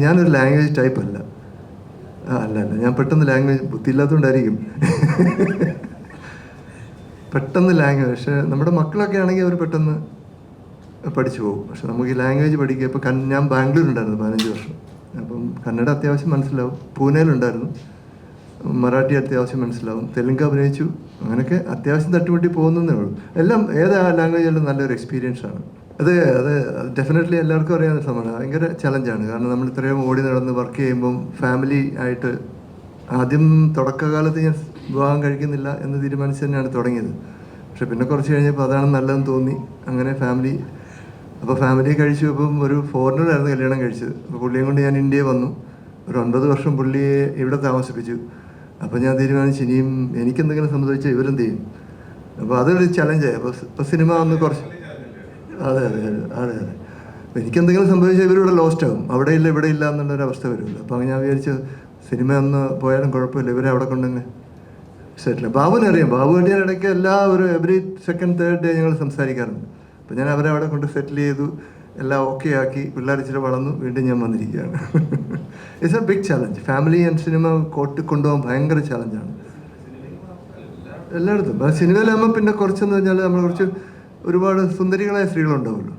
ഞാനൊരു language type അല്ല. അല്ല ഞാൻ പെട്ടെന്ന് ലാംഗ്വേജ് ബുദ്ധിയില്ലാത്തതുകൊണ്ടായിരിക്കും. പെട്ടെന്ന് ലാംഗ്വേജ്, പക്ഷേ നമ്മുടെ മക്കളൊക്കെ ആണെങ്കിൽ അവർ പെട്ടെന്ന് പഠിച്ചു പോകും. പക്ഷെ നമുക്ക് ഈ ലാംഗ്വേജ് പഠിക്കുക, ഇപ്പോൾ ഞാൻ ബാംഗ്ലൂരുണ്ടായിരുന്നു 15 വർഷം. അപ്പം കന്നഡ അത്യാവശ്യം മനസ്സിലാവും. പൂനെയിലുണ്ടായിരുന്നു, മറാഠി അത്യാവശ്യം മനസ്സിലാവും. തെലുങ്ക് അഭിനയിച്ചു. അങ്ങനെയൊക്കെ അത്യാവശ്യം തട്ടുമുട്ടി പോകുന്നതേ ഉള്ളൂ. എല്ലാം ഏത് ലാംഗ്വേജായാലും നല്ലൊരു എക്സ്പീരിയൻസ് ആണ്. അത് ഡെഫിനറ്റ്ലി എല്ലാവർക്കും അറിയാവുന്ന സംഭവമാണ്. ഭയങ്കര ചലഞ്ചാണ്. കാരണം നമ്മൾ ഇത്രയും ഓടി നടന്ന് വർക്ക് ചെയ്യുമ്പം ഫാമിലി ആയിട്ട് ആദ്യം തുടക്കകാലത്ത് ഞാൻ വിവാഹം കഴിക്കുന്നില്ല എന്ന് തീരുമാനിച്ച് തന്നെയാണ് തുടങ്ങിയത്. പക്ഷെ പിന്നെ കുറച്ച് കഴിഞ്ഞപ്പോൾ അതാണ് നല്ലതെന്ന് തോന്നി. അങ്ങനെ ഫാമിലി കഴിച്ചു. അപ്പം ഒരു ഫോറിനറായിരുന്നു കല്യാണം കഴിച്ചത്. അപ്പോൾ പുള്ളിയെ കൊണ്ട് ഞാൻ ഇന്ത്യയിൽ വന്നു. ഒരു 9 വർഷം പുള്ളിയെ ഇവിടെ താമസിപ്പിച്ചു. അപ്പോൾ ഞാൻ തീരുമാനിച്ചു, ഇനിയും എനിക്കെന്തെങ്കിലും സംഭവിച്ചാൽ ഇവരെന്ത് ചെയ്യും. അപ്പോൾ അതൊരു ചലഞ്ചായി. അപ്പോൾ സിനിമ ഒന്ന് കുറച്ച് അതെ. അപ്പോൾ എനിക്കെന്തെങ്കിലും സംഭവിച്ചാൽ ഇവരിവിടെ ലോസ്റ്റ് ആകും. അവിടെ ഇല്ല ഇവിടെ ഇല്ല എന്നുള്ളൊരവസ്ഥ വരുമല്ലോ. അപ്പോൾ ഞാൻ വിചാരിച്ചു സിനിമ ഒന്ന് പോയാലും കുഴപ്പമില്ല, ഇവരെ അവിടെ കൊണ്ടുതന്നെ സെറ്റിൽ. ബാബുവിനറിയാം. ബാബുവായിട്ട് ഞാൻ ഇടയ്ക്ക് എവറി സെക്കൻഡ് തേർഡ് ഡേ ഞങ്ങൾ സംസാരിക്കാറുണ്ട്. അപ്പോൾ ഞാൻ അവരെ അവിടെ കൊണ്ട് സെറ്റിൽ ചെയ്തു, എല്ലാം ഓക്കെ ആക്കി. പിള്ളേർ ഇച്ചിരി വളർന്നു, വീണ്ടും ഞാൻ വന്നിരിക്കുകയാണ്. It's a big challenge. Family and cinema കൊണ്ടുപോകാൻ ഭയങ്കര ചലഞ്ചാണ് എല്ലായിടത്തും. സിനിമയിലാകുമ്പോൾ പിന്നെ കുറച്ചെന്ന് പറഞ്ഞാൽ നമ്മൾ കുറച്ച് ഒരുപാട് സുന്ദരികളായ സ്ത്രീകളുണ്ടാവുമല്ലോ.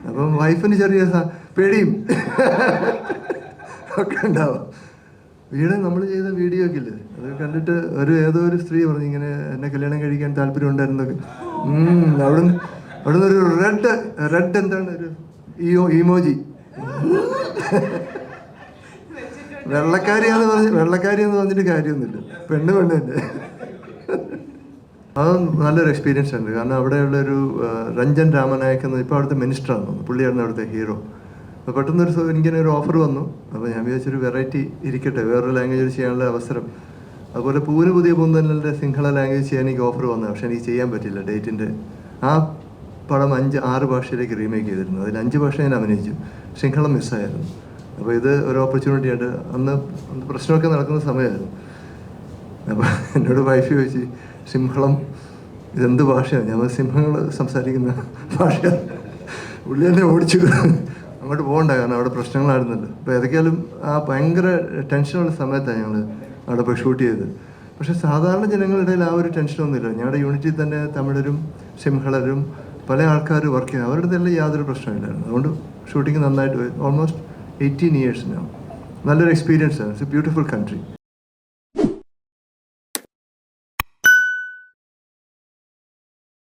അപ്പം വൈഫിന് ചെറിയ പേടിയും ഒക്കെ ഉണ്ടാവും. നമ്മൾ ചെയ്ത വീഡിയോ ഒക്കെ ഇല്ലേ, അത് കണ്ടിട്ട് ഏതോ ഒരു സ്ത്രീ പറഞ്ഞു ഇങ്ങനെ എന്നെ കല്യാണം കഴിക്കാൻ താല്പര്യം ഉണ്ടായിരുന്നൊക്കെ. അവിടുന്ന് ഒരു റെഡ് എന്താണ് ഒരു ഇമോജി, വെള്ളക്കാരിയെന്ന് പറഞ്ഞിട്ട് കാര്യമൊന്നുമില്ല. പെണ്ണ് തന്നെ. അത് നല്ലൊരു എക്സ്പീരിയൻസ് ഉണ്ട്. കാരണം അവിടെയുള്ളൊരു രഞ്ജൻ രാമനായക് എന്ന് ഇപ്പോൾ അവിടുത്തെ മിനിസ്റ്ററാണ്, പുള്ളിയായിരുന്നു അവിടുത്തെ ഹീറോ. അപ്പോൾ പെട്ടെന്നൊരു എനിക്കിങ്ങനെ ഒരു ഓഫർ വന്നു. അപ്പോൾ ഞാൻ വിചാരിച്ചൊരു വെറൈറ്റി ഇരിക്കട്ടെ, വേറൊരു ലാംഗ്വേജ് ചെയ്യാനുള്ള അവസരം. അതുപോലെ പുതിയ പൂന്തന്നലിൻ്റെ സിംഹള ലാംഗ്വേജ് ചെയ്യാൻ എനിക്ക് ഓഫർ വന്നു. പക്ഷേ എനിക്ക് ചെയ്യാൻ പറ്റില്ല. ഡേറ്റിൻ്റെ ആ പടം 5-6 ഭാഷയിലേക്ക് റീമേക്ക് ചെയ്തിരുന്നു. അതിൽ 5 ഭാഷ ഞാൻ അഭിനയിച്ചു. സിംഹളം മിസ്സായിരുന്നു. അപ്പോൾ ഇത് ഒരു ഓപ്പർച്യൂണിറ്റി ആയിട്ട് അന്ന് പ്രശ്നമൊക്കെ നടക്കുന്ന സമയമായിരുന്നു. അപ്പോൾ എന്നോട് വൈഫ് ചോദിച്ചു, സിംഹളം ഇതെന്ത് ഭാഷയാണ്? ഞാൻ സിംഹങ്ങൾ സംസാരിക്കുന്ന ഭാഷയാണ്. പുള്ളി എന്നെ ഓടിച്ചു അങ്ങോട്ട് പോകണ്ട, കാരണം അവിടെ പ്രശ്നങ്ങളായിരുന്നല്ലോ. അപ്പോൾ ഏതൊക്കെയാലും ആ ഭയങ്കര ടെൻഷനുള്ള സമയത്താണ് ഞങ്ങൾ അവിടെ പോയി ഷൂട്ട് ചെയ്തത്. പക്ഷേ സാധാരണ ജനങ്ങളുടെ ഇടയിൽ ആ ഒരു ടെൻഷനൊന്നുമില്ല. ഞങ്ങളുടെ യൂണിറ്റിൽ തന്നെ തമിഴരും സിംഹളരും പല ആൾക്കാർ വർക്ക് ചെയ്യുന്നത്, അവരുടെ തന്നെ യാതൊരു പ്രശ്നമില്ലായിരുന്നു. അതുകൊണ്ട് ഷൂട്ടിങ് നന്നായിട്ട് പോയി. Almost 18 years now. നല്ലൊരു എക്സ്പീരിയൻസ് ആണ്. It's A beautiful country.